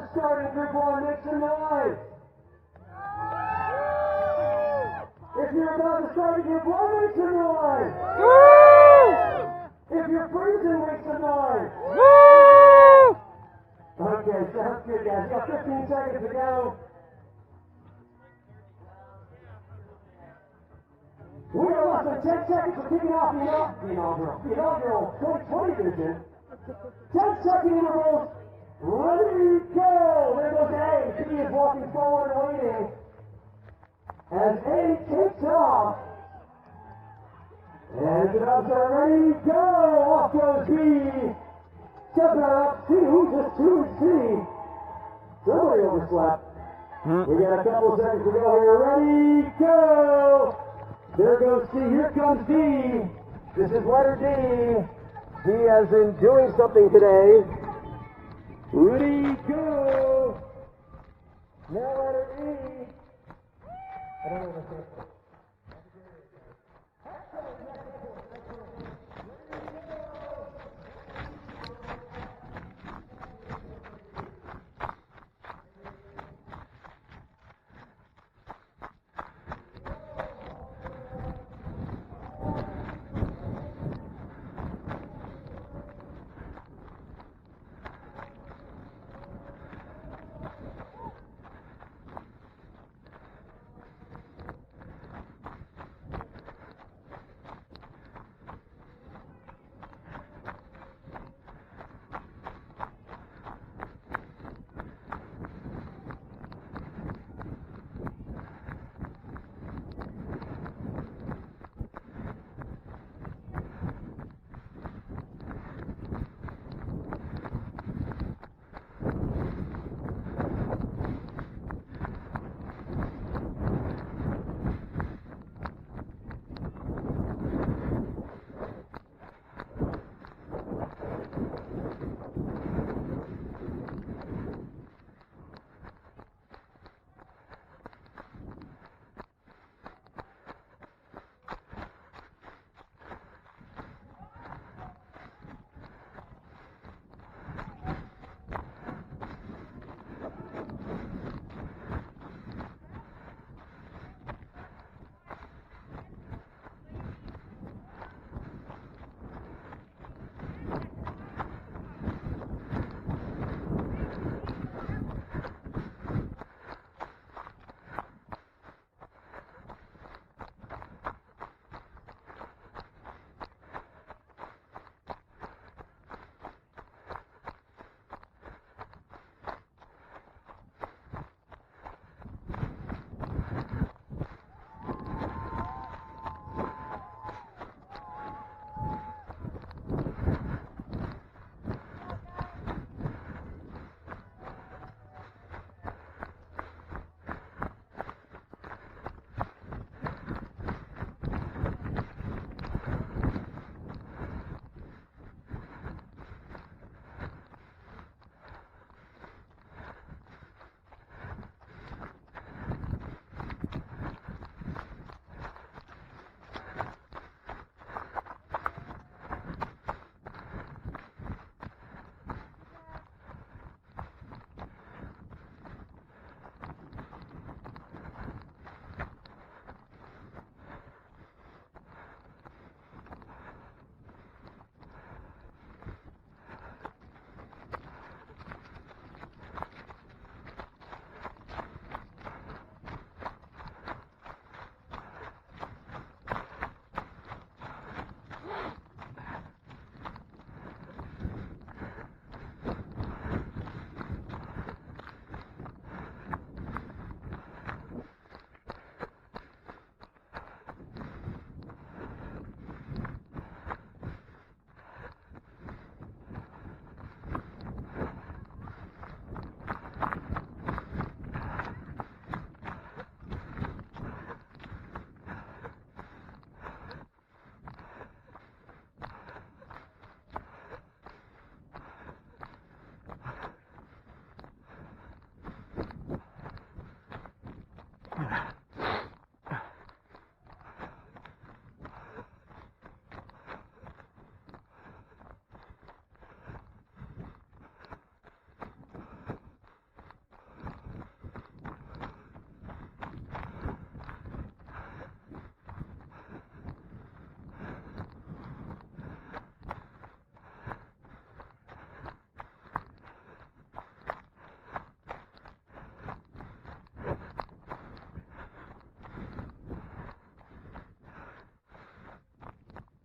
to start in Group 1, make some noise. If you're about to start in Group 1, make some noise. If you're freezing, make some noise. Okay, sounds good, guys. You got 15 seconds to go. We got less than 10 seconds for kicking off the inaugural 2020 edition. 10-second intervals. Ready, go! There goes A. She is walking forward and waiting. As A takes off. And it's about to start. Ready, go! Off goes B. Stepping up, C. Just 2 and C. Somebody overslept. We got a couple seconds to go here. Ready, go! There goes C. Here comes D. This is letter D. D as in doing something today. Ready, go! Now letter E. I don't know what that's for.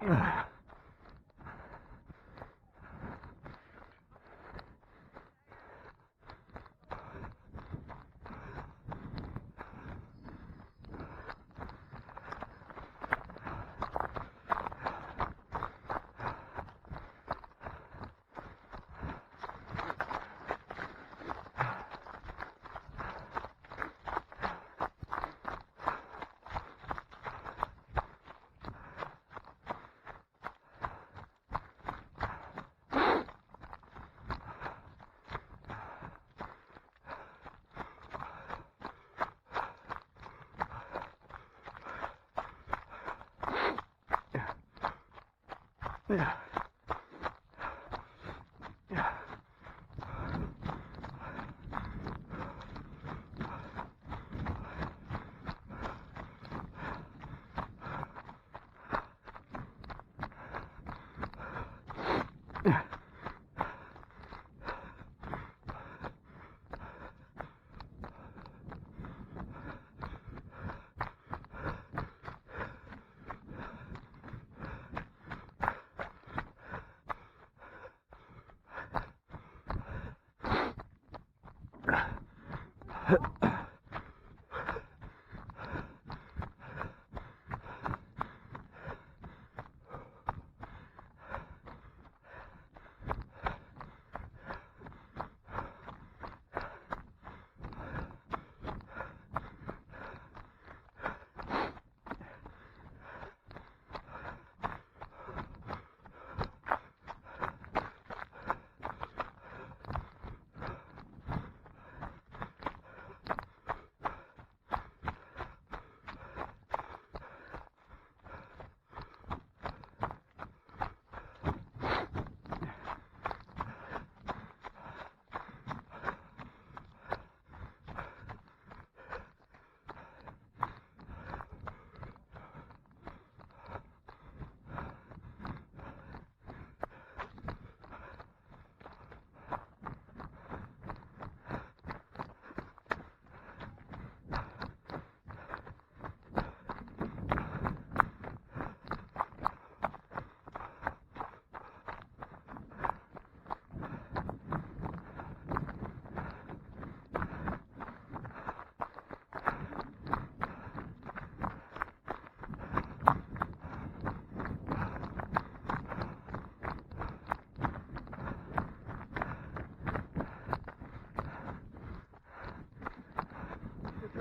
Yeah.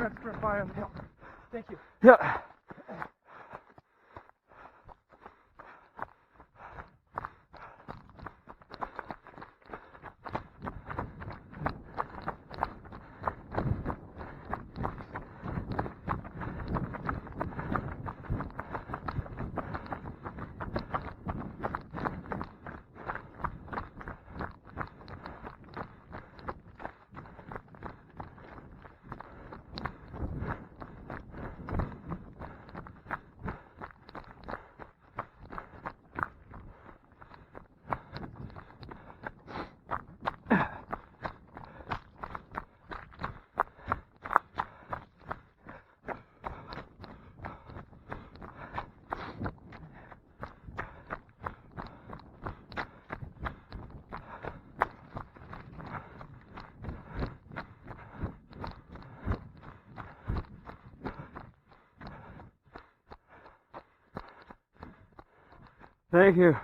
Extra fire on the hill. Thank you. Yeah. Thank you.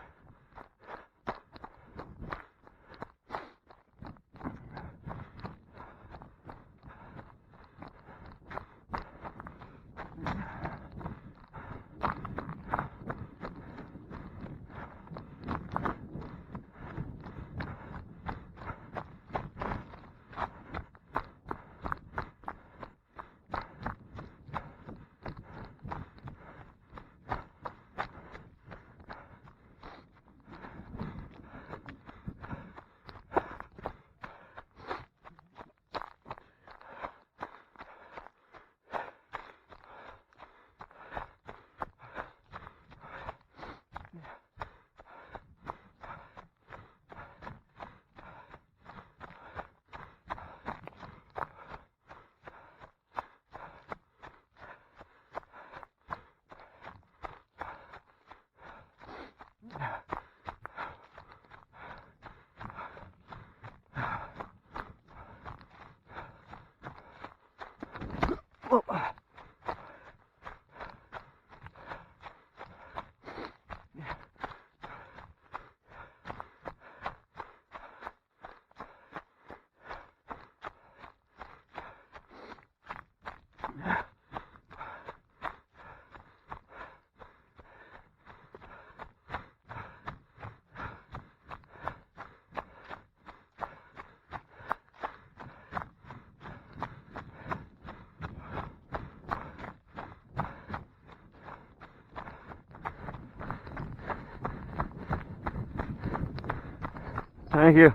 Thank you.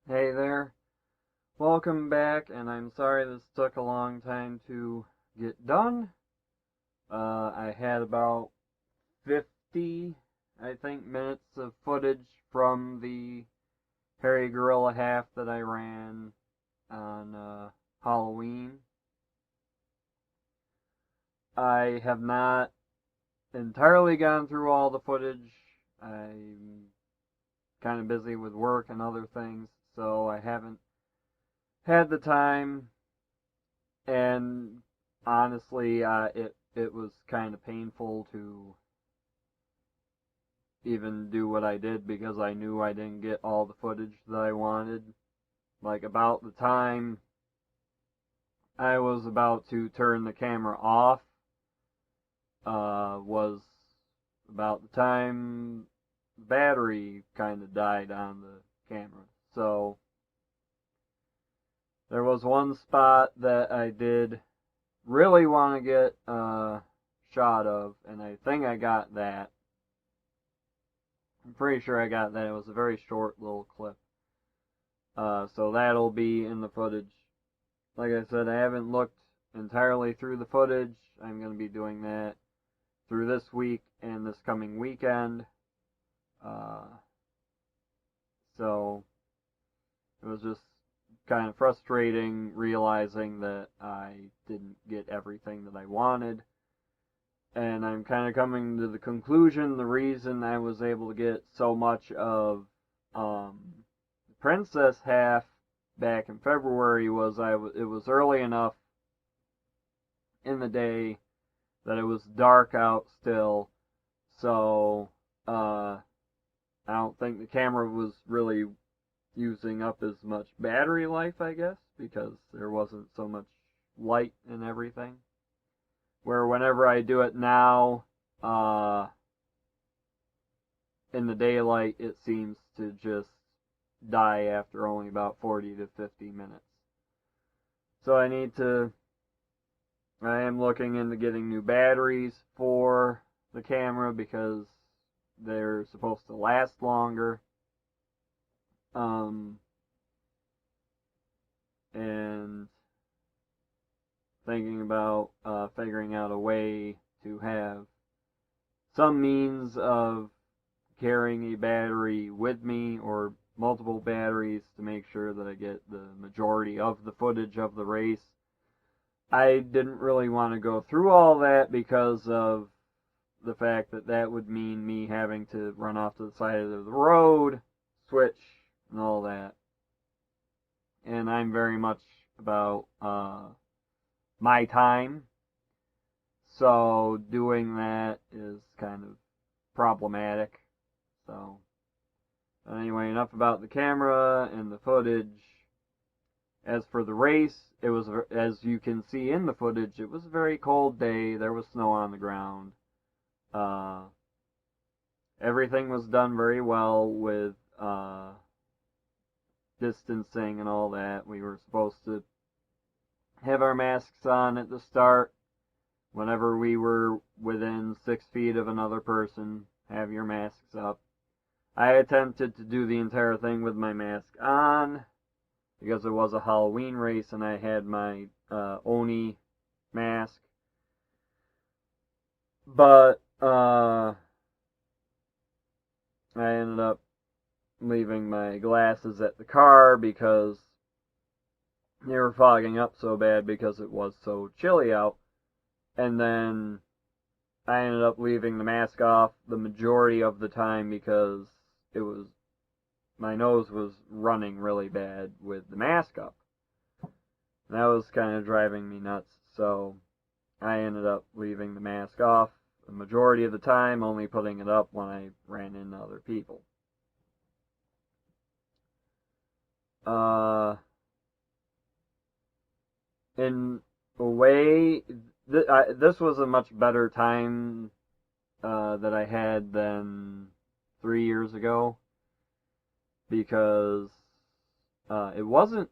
Hey there, welcome back, and I'm sorry this took a long time to get done. I had about 50, I think, minutes of footage from the Hairy Gorilla half that I ran on Halloween. I have not entirely gone through all the footage. I'm kind of busy with work and other things, so I haven't had the time, and honestly, it was kind of painful to even do what I did because I knew I didn't get all the footage that I wanted. Like, about the time I was about to turn the camera off, was about the time the battery kind of died on the camera. So there was one spot that I did really want to get a shot of, and I think I got that. I'm pretty sure I got that. It was a very short little clip. So that'll be in the footage. Like I said, I haven't looked entirely through the footage. I'm going to be doing that through this week and this coming weekend. So it was just kind of frustrating realizing that I didn't get everything that I wanted. And I'm kind of coming to the conclusion the reason I was able to get so much of princess half back in February was it was early enough in the day that it was dark out still, so I don't think the camera was really using up as much battery life, I guess, because there wasn't so much light and everything. Where whenever I do it now, in the daylight, it seems to just die after only about 40 to 50 minutes. So I am looking into getting new batteries for the camera because they're supposed to last longer. And thinking about figuring out a way to have some means of carrying a battery with me, or multiple batteries, to make sure that I get the majority of the footage of the race. I didn't really want to go through all that because of the fact that that would mean me having to run off to the side of the road, switch, and all that. And I'm very much about my time, so doing that is kind of problematic. So anyway, enough about the camera and the footage. As for the race, it was, as you can see in the footage, it was a very cold day. There was snow on the ground. Everything was done very well with distancing and all that. We were supposed to have our masks on at the start. Whenever we were within 6 feet of another person, have your masks up. I attempted to do the entire thing with my mask on because it was a Halloween race and I had my Oni mask. But I ended up leaving my glasses at the car because they were fogging up so bad because it was so chilly out. And then I ended up leaving the mask off the majority of the time because my nose was running really bad with the mask up. And that was kind of driving me nuts, so I ended up leaving the mask off the majority of the time, only putting it up when I ran into other people. In a way, this was a much better time that I had than 3 years ago, because it wasn't,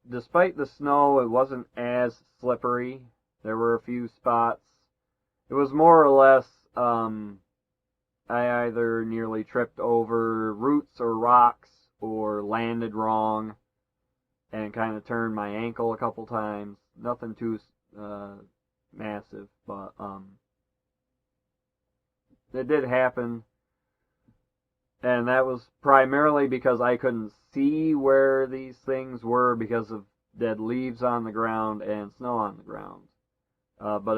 despite the snow, it wasn't as slippery. There were a few spots. It was more or less, I either nearly tripped over roots or rocks, or landed wrong, and kind of turned my ankle a couple times. Nothing too massive, but it did happen. And that was primarily because I couldn't see where these things were because of dead leaves on the ground and snow on the ground. But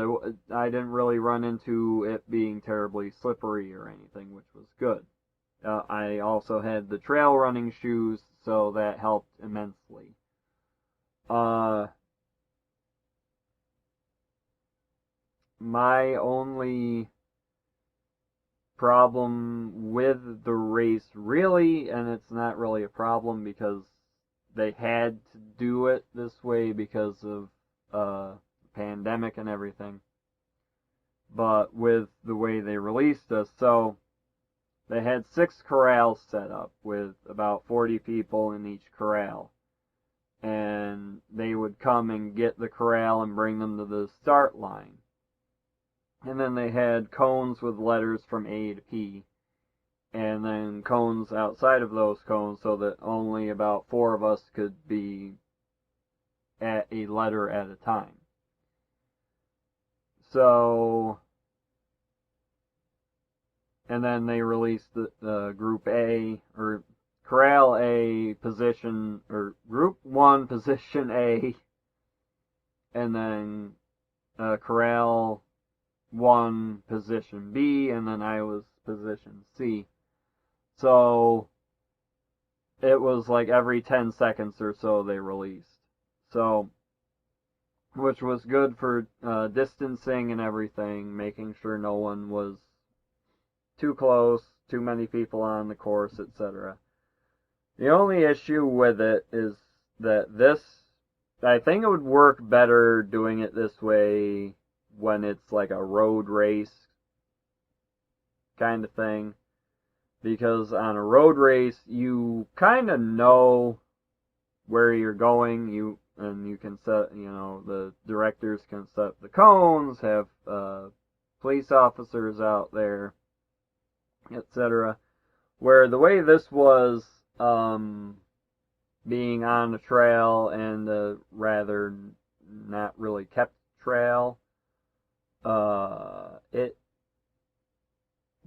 I didn't really run into it being terribly slippery or anything, which was good. I also had the trail running shoes, so that helped immensely. My only problem with the race, really, and it's not really a problem because they had to do it this way because of pandemic and everything, but with the way they released us, so they had 6 corrals set up with about 40 people in each corral, and they would come and get the corral and bring them to the start line. And then they had cones with letters from A to P, and then cones outside of those cones so that only about 4 of us could be at a letter at a time. So, and then they released the Group A, or Corral A position, or Group 1 Position A, and then Corral 1 Position B, and then I was Position C. So, it was like every 10 seconds or so they released. So, which was good for distancing and everything, making sure no one was too close, too many people on the course, etc. The only issue with it is that I think it would work better doing it this way when it's like a road race kind of thing. Because on a road race, you kind of know where you're going, you can set, the directors can set the cones, have police officers out there, etc. Where the way this was, being on a trail and a rather not really kept trail, you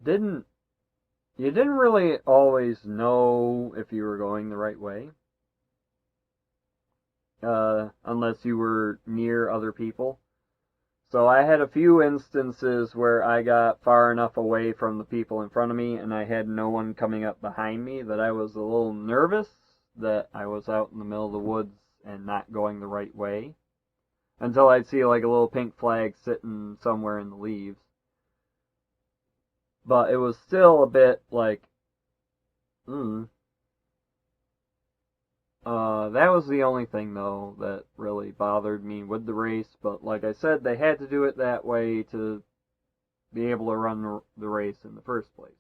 didn't really always know if you were going the right way, unless you were near other people. So I had a few instances where I got far enough away from the people in front of me and I had no one coming up behind me that I was a little nervous that I was out in the middle of the woods and not going the right way. Until I'd see like a little pink flag sitting somewhere in the leaves. But it was still a bit like, that was the only thing, though, that really bothered me with the race. But like I said, they had to do it that way to be able to run the race in the first place.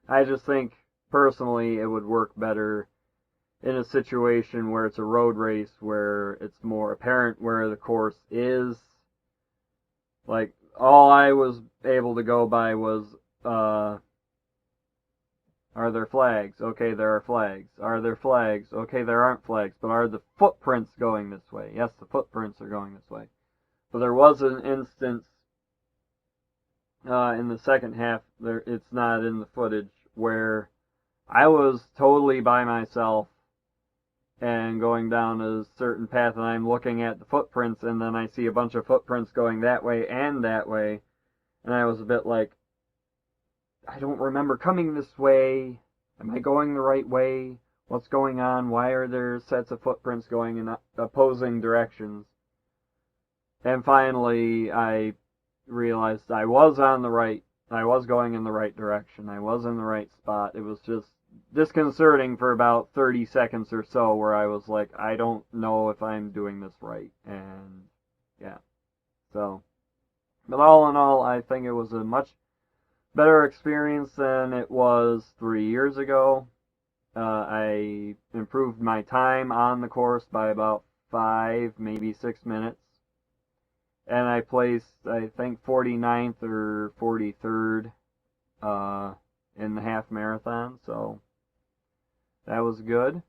I just think, personally, it would work better in a situation where it's a road race, where it's more apparent where the course is. Like, all I was able to go by was, are there flags? Okay, there are flags. Are there flags? Okay, there aren't flags. But are the footprints going this way? Yes, the footprints are going this way. But there was an instance in the second half, it's not in the footage, where I was totally by myself and going down a certain path, and I'm looking at the footprints, and then I see a bunch of footprints going that way, and I was a bit like, I don't remember coming this way. Am I going the right way? What's going on? Why are there sets of footprints going in opposing directions? And finally, I realized I was going in the right direction. I was in the right spot. It was just disconcerting for about 30 seconds or so, where I was like, I don't know if I'm doing this right. And yeah. So, but all in all, I think it was a much better experience than it was 3 years ago. I improved my time on the course by about 5, maybe 6 minutes. And I placed, I think, 49th or 43rd in the half marathon, so that was good.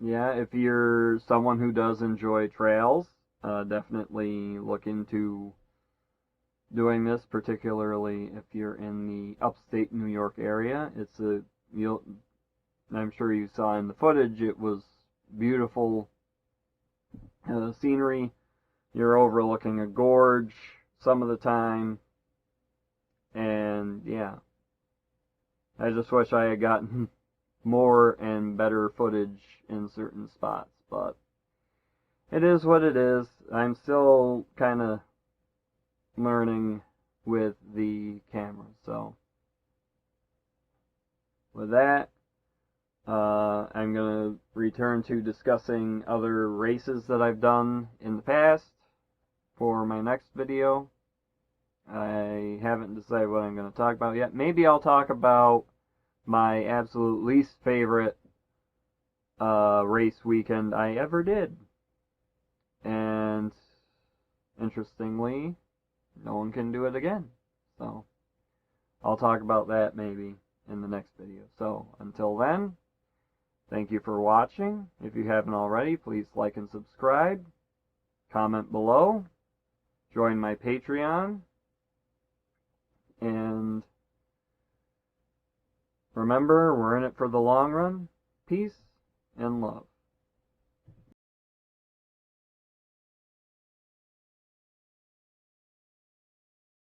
Yeah, if you're someone who does enjoy trails, definitely look into doing this, particularly if you're in the upstate New York area. I'm sure you saw in the footage, it was beautiful scenery. You're overlooking a gorge some of the time, and yeah, I just wish I had gotten more and better footage in certain spots, but it is what it is. I'm still kind of learning with the camera, so with that, I'm going to return to discussing other races that I've done in the past for my next video. I haven't decided what I'm going to talk about yet. Maybe I'll talk about my absolute least favorite race weekend I ever did. And interestingly, no one can do it again. So I'll talk about that maybe in the next video. So until then, thank you for watching. If you haven't already, please like and subscribe. Comment below. Join my Patreon. And remember, we're in it for the long run. Peace and love.